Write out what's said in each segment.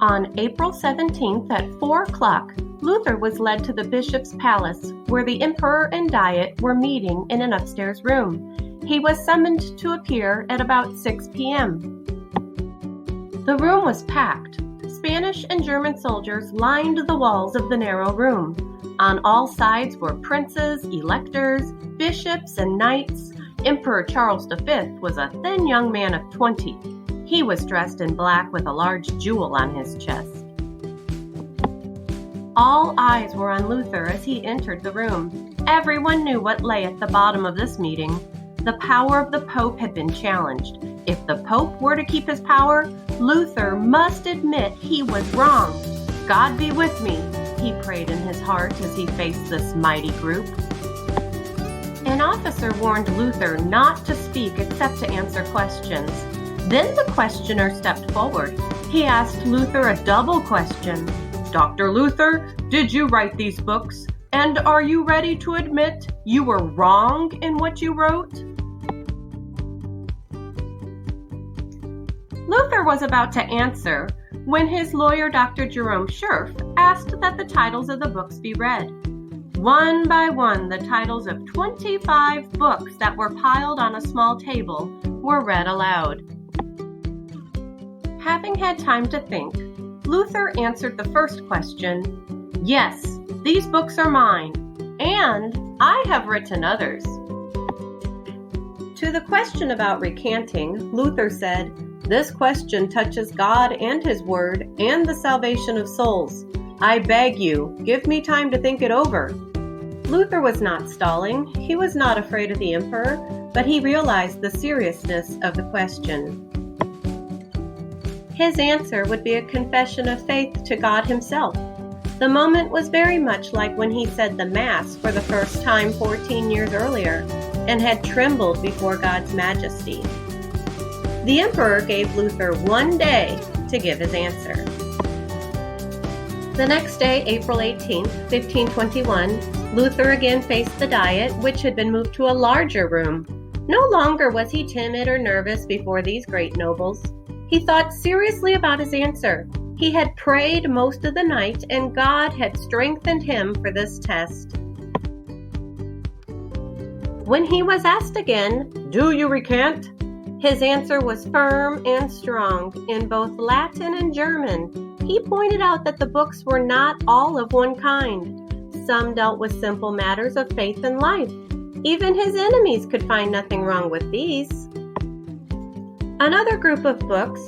On April 17th at 4 o'clock, Luther was led to the bishop's palace, where the emperor and diet were meeting in an upstairs room. He was summoned to appear at about 6 p.m. The room was packed. Spanish and German soldiers lined the walls of the narrow room. On all sides were princes, electors, bishops, and knights. Emperor Charles V was a thin young man of 20. He was dressed in black with a large jewel on his chest. All eyes were on Luther as he entered the room. Everyone knew what lay at the bottom of this meeting. The power of the Pope had been challenged. If the Pope were to keep his power, Luther must admit he was wrong. God be with me, he prayed in his heart as he faced this mighty group. An officer warned Luther not to speak except to answer questions. Then the questioner stepped forward. He asked Luther a double question. Dr. Luther, did you write these books? And are you ready to admit you were wrong in what you wrote? Luther was about to answer when his lawyer, Dr. Jerome Schurf, asked that the titles of the books be read. One by one, the titles of 25 books that were piled on a small table were read aloud. Having had time to think, Luther answered the first question, "Yes, these books are mine, and I have written others." To the question about recanting, Luther said, "This question touches God and His Word and the salvation of souls. I beg you, give me time to think it over." Luther was not stalling. He was not afraid of the emperor, but he realized the seriousness of the question. His answer would be a confession of faith to God Himself. The moment was very much like when he said the Mass for the first time 14 years earlier and had trembled before God's majesty. The emperor gave Luther 1 day to give his answer. The next day, April 18, 1521, Luther again faced the Diet, which had been moved to a larger room. No longer was he timid or nervous before these great nobles. He thought seriously about his answer. He had prayed most of the night, and God had strengthened him for this test. When he was asked again, "Do you recant?" his answer was firm and strong in both Latin and German. He pointed out that the books were not all of one kind. Some dealt with simple matters of faith and life. Even his enemies could find nothing wrong with these. Another group of books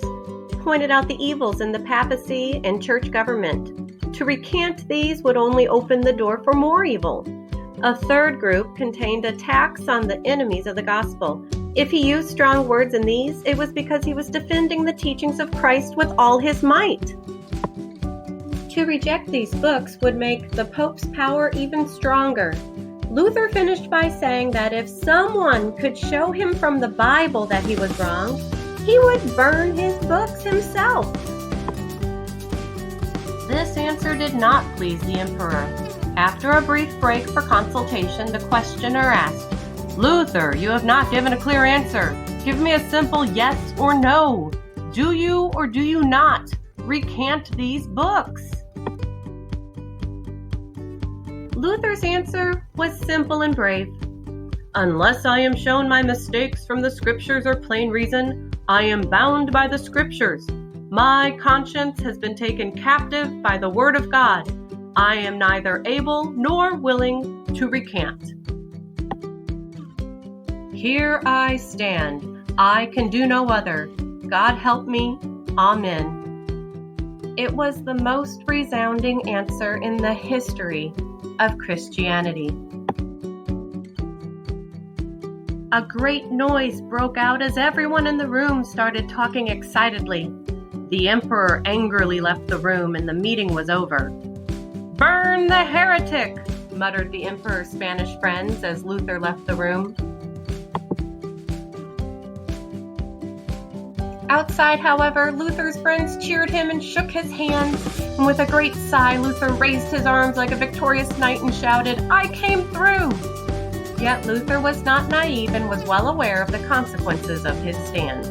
pointed out the evils in the papacy and church government. To recant these would only open the door for more evil. A third group contained attacks on the enemies of the gospel. If he used strong words in these, it was because he was defending the teachings of Christ with all his might. To reject these books would make the Pope's power even stronger. Luther finished by saying that if someone could show him from the Bible that he was wrong, he would burn his books himself. This answer did not please the emperor. After a brief break for consultation, the questioner asked, "Luther, you have not given a clear answer. Give me a simple yes or no. Do you or do you not recant these books?" Luther's answer was simple and brave. "Unless I am shown my mistakes from the Scriptures or plain reason, I am bound by the Scriptures. My conscience has been taken captive by the Word of God. I am neither able nor willing to recant. Here I stand. I can do no other. God help me. Amen." It was the most resounding answer in the history of Christianity. A great noise broke out as everyone in the room started talking excitedly. The emperor angrily left the room and the meeting was over. "Burn the heretic!" muttered the emperor's Spanish friends as Luther left the room. Outside, however, Luther's friends cheered him and shook his hand, and with a great sigh, Luther raised his arms like a victorious knight and shouted, "I came through!" Yet Luther was not naive and was well aware of the consequences of his stand.